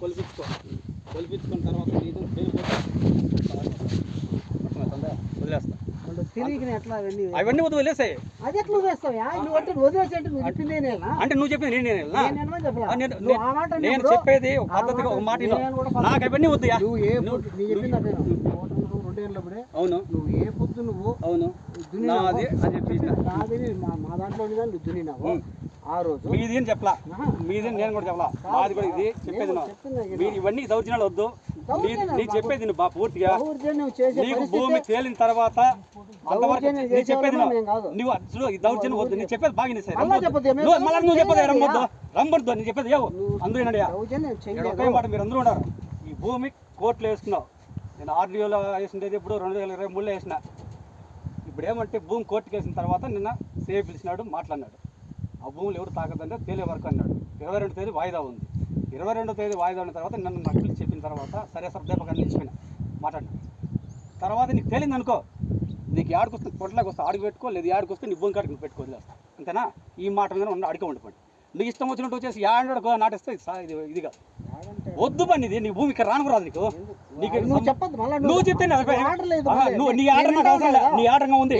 కొలుస్తుందో కొలిపించుకున్న తర్వాత నీకు వదిలేస్తా. అవన్నీ వదిలేసాయి. అది ఎట్లా వదిలేస్తావా? నువ్వు అంటే వదిలేసేంటే నువ్వు చెప్పిందే అంటే నువ్వు చెప్పింది నేను చెప్పేది ఒక పద్ధతిగా ఒక మాట నాకు అవన్నీ వద్దుయా. నువ్వు ఏ రెండేళ్ళప్పుడే అవును నువ్వు ఏ పొద్దు నువ్వు అవును నాది మా దాంట్లో నువ్వు దున్నినావు ఆ రోజు మీది అని చెప్పలా, మీది నేను కూడా చెప్పలా, మాది కూడా ఇది చెప్పేది. మీరు ఇవన్నీ దౌర్జన్యాలు వద్దు. నీకు చెప్పేది బా పూర్తిగా నీకు భూమి తేలిన తర్వాత అంతవరకు నీ చెప్పేది నువ్వు ఈ దౌర్జన్యం వద్దు. నేను చెప్పేది బాగా మళ్ళీ నువ్వు చెప్పేది రమ్మొద్దు రమ్మొద్దు నేను చెప్పేది ఏవో అందరూ ఒకే మాట మీరు అందరూ ఉన్నారు. ఈ భూమి కోర్టులో వేసుకున్నావు. నేను ఆర్డీఓలో వేసిండేది ఇప్పుడు 2023లో వేసిన. ఇప్పుడు ఏమంటే భూమి కోర్టుకి వేసిన తర్వాత నిన్న సేఫ్ పిలిచినాడు, మాట్లాడినాడు. ఆ భూములు ఎవరు తాకదంటే తేలే వరకు అన్నాడు. 22వ తేదీ వాయిదా ఉంది. 22వ తేదీ వాయిదా ఉన్న తర్వాత నిన్న నాకు పిలిచి చెప్పిన తర్వాత సరే సార్ దీపకాన్ని నిలిచిపోయినా మాట్లాడినా తర్వాత నీకు తేలింది అనుకో, నీకు ఆడికొస్తే పొట్టలోకి వస్తే ఆడికి పెట్టుకో, లేదు ఆడికొస్తే నీ భూమి కాడికి నువ్వు పెట్టుకో, వదిలేస్తా. అంతేనా? ఈ మాట మీద ఉన్న అడిగి ఉండిపోండి. నీకు ఇష్టం వచ్చినట్టు వచ్చేసి ఆడకో నాటిస్తే ఇది కాదు వద్దు పని. ఇది నీ భూమి ఇక్కడ రానుకురాదు. నీకు నువ్వు చెప్తే నీ ఆర్డర్గా ఉంది,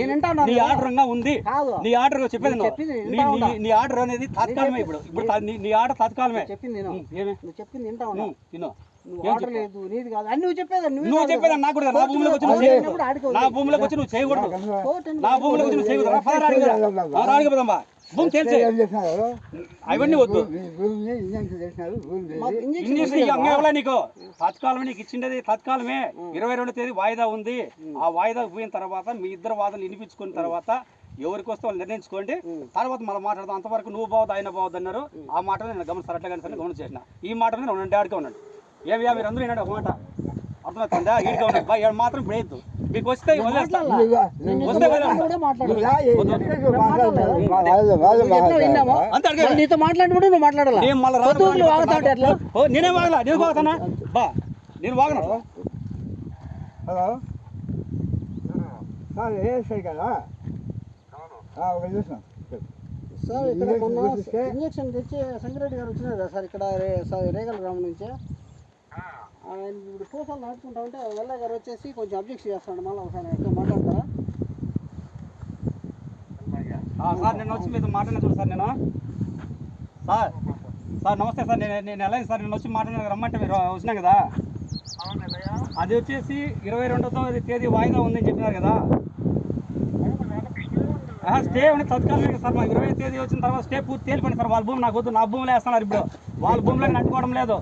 నీ ఆర్డర్గా ఉంది, నీ ఆర్డర్ చెప్పేది నీ ఆర్డర్ అనేది తాత్కాలమే. ఇప్పుడు నీ ఆర్డర్ తాత్కాలమే. నువ్వు చెప్పేది నాకు కూడా నా భూమిలోకి వచ్చి నువ్వు చేయకూడదు. నా భూమిలోకి వచ్చి నువ్వు చేయకూడదు. అడిగిపోదామా భూమి తెలిసే అవన్నీ వద్దు. నీకు తత్కాలమే నీకు ఇచ్చిండేది తత్కాలమే. 22వ తేదీ వాయిదా ఉంది. ఆ వాయిదా పోయిన తర్వాత మీ ఇద్దరు వాదనలు వినిపించుకున్న తర్వాత ఎవరికి వస్తే వాళ్ళు నిర్ణయించుకోండి. తర్వాత మనం మాట్లాడదాం. అంతవరకు నువ్వు బావద్దు ఆయన బావద్దు అన్నారు. ఆ మాట నేను గమనిస్తారు కానీ సరే గమనించి చేసిన. ఈ మాట మీద నేను డాడిగా ఉన్నాడు. ఏమియా మీరు అందరూ విన్నాడు ఒక మాట అర్థమవుతుందా? ఈడిగా ఉన్నాడు మాత్రం ఇప్పుడు మీకు వస్తే నీతో మాట్లాడినప్పుడు నువ్వు మాట్లాడాలి. నేనే వాగలా, నేను వాగుతానా బా, నేను వాగను. హలో సార్ ఏ కదా సార్ ఇక్కడ మొన్న ఇంజక్షన్ తెచ్చి సంగిరెడ్డి గారు వచ్చినారు కదా సార్ ఇక్కడ రేగల గ్రామం నుంచి. ఆయన ఇప్పుడు పూసలు నాటుకుంటా ఉంటే వెళ్ళ గారు వచ్చేసి కొంచెం అబ్జెక్షన్ చేస్తాడు. మళ్ళీ ఒకసారి ఎక్కడ మాట్లాడతారా సార్? నేను వచ్చి మీతో మాట్లాడిన చూడు సార్. నేను సార్ నమస్తే సార్. నేను ఎలా సార్ నేను వచ్చి మాట్లాడిన రమ్మంటే మీరు వచ్చినా కదా. అది వచ్చేసి 22వ తేదీ వాయిదా ఉందని చెప్పినారు కదా. స్టే అనేది తత్కాలమే సార్. మా 20వ తేదీ వచ్చిన తర్వాత స్టే పూర్తి తేలిపోయింది సార్. వాళ్ళ భూమి నాకు వద్దు, నా భూమిలో వేస్తున్నారు. ఇప్పుడు వాళ్ళ భూమిలో అంటుకోవడం లేదు.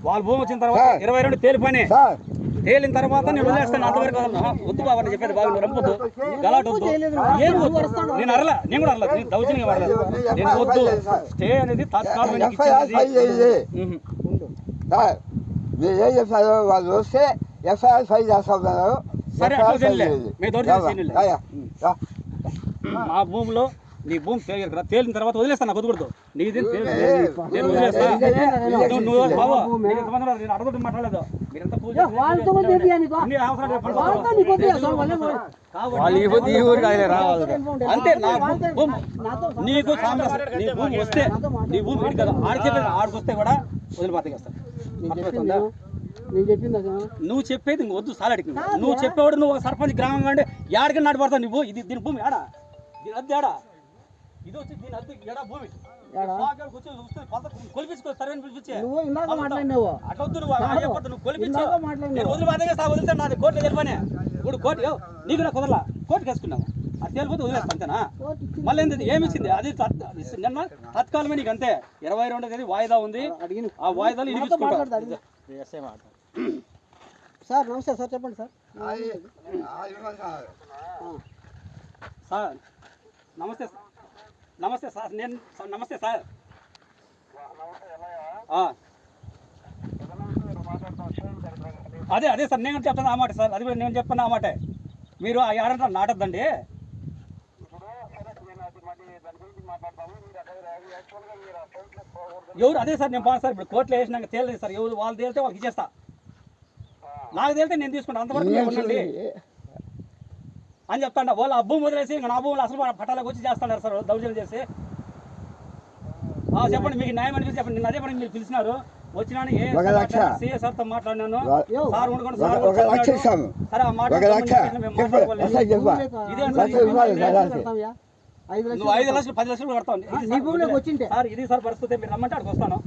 వాళ్ళ భూమి వచ్చిన తర్వాత 22 తేలిపోయి తేలిన తర్వాత నేను వదిలేస్తాను. అంతవరకు వద్దు బాబు అని చెప్పేది. బాగా రమ్మొద్దు, గలాట్ వద్దు, ఏం వద్దు. నేను అరలా, నేను కూడా అరలేదు, నేను దౌర్జన్యంగా వాడలేదు. నేను వద్దు. స్టే అనేది తాత్కాలిక ఏం చెప్తారు వాళ్ళు వస్తే ఎఫ్ఐఆర్ ఫైల్ చేస్తున్నారు. సరే మా భూమిలో నీ భూమి తేలిన తర్వాత వదిలేస్తాను. నాకు వదకూడదు. నీది నేను వదిలేస్తా. నేను అడగదు మాట్లాడలేదు. అంతే నీకు నీ భూమి వస్తే నీ భూమి వీడి కదా ఆడికి వస్తే కూడా వదిలిపాతేస్తాను. నువ్వు చెప్పేది ఇంక వద్దు సాలడికి. నువ్వు చెప్పేవాడు నువ్వు సర్పంచ్ గ్రామం కంటే ఏడకి నాటి పడతావు. నువ్వు ఇది దీని భూమి ఆడా, దీని అద్దె ఆడా, ఇది వచ్చి దీని అద్దె ఎడా భూమి కొలిపించుకో. సరైన పిలిపించే అటొద్దు. నువ్వు కొలిపించు. నేను వదిలి బాధగా వదిలితే నాది కోర్టులో తెలిపనే. ఇప్పుడు కోర్టు నీకు నాకు కుదరలా, కోర్టుకి వేసుకున్నావు. అది తేలిపోతే వదిలేస్తా అంతేనా? మళ్ళీ ఏంటి ఏమి ఇచ్చింది? అది నిన్న తత్కాలమే నీకు అంతే. 22వ తేదీ వాయిదా ఉంది. ఆ వాయిదాలు ఇనిపించుకుంటా. సార్ నమస్తే సార్, చెప్పండి సార్. సార్ నమస్తే సార్. నమస్తే సార్. నేను నమస్తే సార్. అదే సార్ నేను చెప్తాను ఆ మాట సార్. అది నేను చెప్పాను ఆ మాట. మీరు ఆ ఏడంతా నాటద్దండి. ఎవరు అదే సార్ నేను బాగా సార్. ఇప్పుడు కోర్టులో వేసినాక తేలేదు సార్. ఎవరు వాళ్ళు తేలితే వాళ్ళకి ఇచ్చేస్తా. నాకు తేలితే నేను తీసుకుంటాను. అంతవరకు ఉండండి అని చెప్తాను. వాళ్ళు ఆ భూమి వదిలేసి ఇంకా నా భూములు అసలు పట్టాలకు వచ్చి చేస్తున్నారు సార్ దౌర్జన్యం చేసి. చెప్పండి మీకు న్యాయం అనిపిస్తే చెప్పండి. నేను అదే పని మీరు పిలిచినారు. వచ్చినాను ఒక లక్ష. సిఎస్ఆర్ తో మాట్లాడినాను ఒక- సార్ ఉండకుండా ఒక లక్ష ఇస్తాము. సరే ఆ మాట ఒక లక్ష చెప్పు ఎస్ఐ చెప్పు ఇదే లక్ష ఇవ్వాలి దానికి. 5 నువ్వు 5 లక్షలు 10 లక్షలు కడతావు నీ భూమిలోకి వచ్చింటే సార్ ఇది సార్ పరిస్థితి మీరు రమ్మంటే అక్కడికి వస్తాను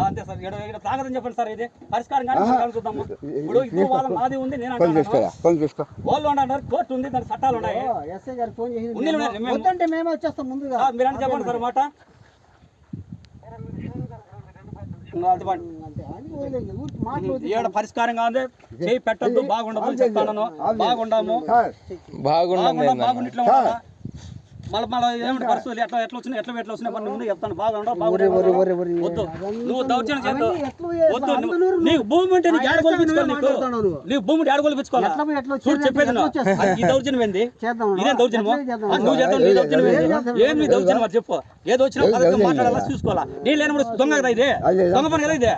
అంతే సార్ ఇక్కడ తాగదని చెప్పండి సార్ ఇది పరిష్కారం కానీ చూద్దాము ఇప్పుడు ఇద్దరు వాళ్ళ నాది ఉంది నేను ఫోన్ తీసుకో అంటాను ఫోన్ తీసుకో. వాళ్ళు అంటారు కోర్టు ఉంది దాని చట్టాలు ఉన్నాయి ఎస్ఐ గారికి ఫోన్ చేసి ఉన్నాయి, మేము- వద్దంటే మేమే వచ్చేస్తాం ముందుగా. మీరు అని చెప్పండి సార్ మాట అంతే అని వదిలేయండి. ఊరికి మాటలు వదిలేయండి. ఏడ పరిష్కారం కాదు చేయి పెట్టద్దు బాగుండదు అని చెప్తాను బాగుండాము సార్ బాగుండి ఇట్లా ఉండాలా మళ్ళీ ఏమిటి పరిస్థితులు ఎట్లా వచ్చినాయి ఎట్లా వచ్చినాయి మరి ముందు చెప్తాను వద్దు నువ్వు దౌర్జన్యం చేద్దావు అవన్నీ ఎట్లా వద్దు అందులో నీకు భూమి ఉంటే నీకు ఏడ కొలిపించుకోవాలి నీకు మాట్లాడుతున్నావు నువ్వు. నీకు భూమి ఏడ కొలిపించుకోవాలి ఎట్లా పోయి ఎట్లా చూడు వచ్చేది? చెప్పేది ఎట్లా వచ్చేది? ఈ దౌర్జన్యం ఏంది చేద్దాం. ఇదేం దౌర్జన్యము ఎట్లా చేద్దాం? నువ్వు చేద్దాం నీ దౌర్జన్యం ఏంది ఏం నీ దౌర్జన్యం మరి చెప్పు ఏదో వచ్చినా పథకం మాట్లాడాలా చూసుకోవాలా నీ లేనప్పుడు దొంగ కదా ఇదే దొంగ పని కదా ఇదే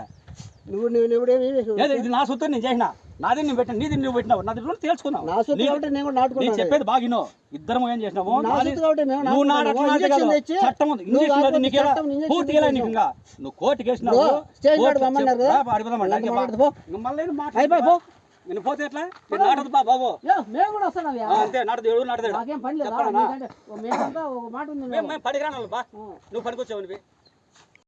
నువ్వు ఏమి చేసావు? ఏదో ఇది నా సొత్తు నేను చేసిన నాది నేను పెట్టిన నీది నువ్వు పెట్టినావు నాది నువ్వు తేల్చుకున్నావు నా సొత్తు కాబట్టి నేను కూడా నేను నాటుకున్నాను. చెప్పేది బాగినో ఇద్దరం ఏం చేసినాము నా సొత్తు కాబట్టి మేము నువ్వు నాడు నాటుకున్నాము. అట్లా నాటే ఇంజెక్షన్ కాదు. తెచ్చి చట్టం ఉంది నువ్వు ఇంజక్షన్ కాకపోతే నీకు ఎలా చట్టం ఇంజెక్షన్ పూర్తిగా ఎలా నీకు ఇంకా నువ్వు కోర్టుకి వేసినావు బ్రో, స్టేజ్ కోర్టు కాడ రమ్మన్నారు కదా? అడిపోదామండి నన్ను మాట్లాడదు పో. మళ్ళీ అయిపోయి పో. నేను పోతే ఎట్లా నేను నాటదు బాబు యో, మేము కూడా వస్తాం అయ్యా. అంతే నాటదు ఎవరు నాటదు నాకేం పని లేదా? చెప్పనా? ఎందుకంటే మేమంతా ఒక మాట ఉంది. మేము పడికి రాను బా నువ్వు పనికొచ్చావు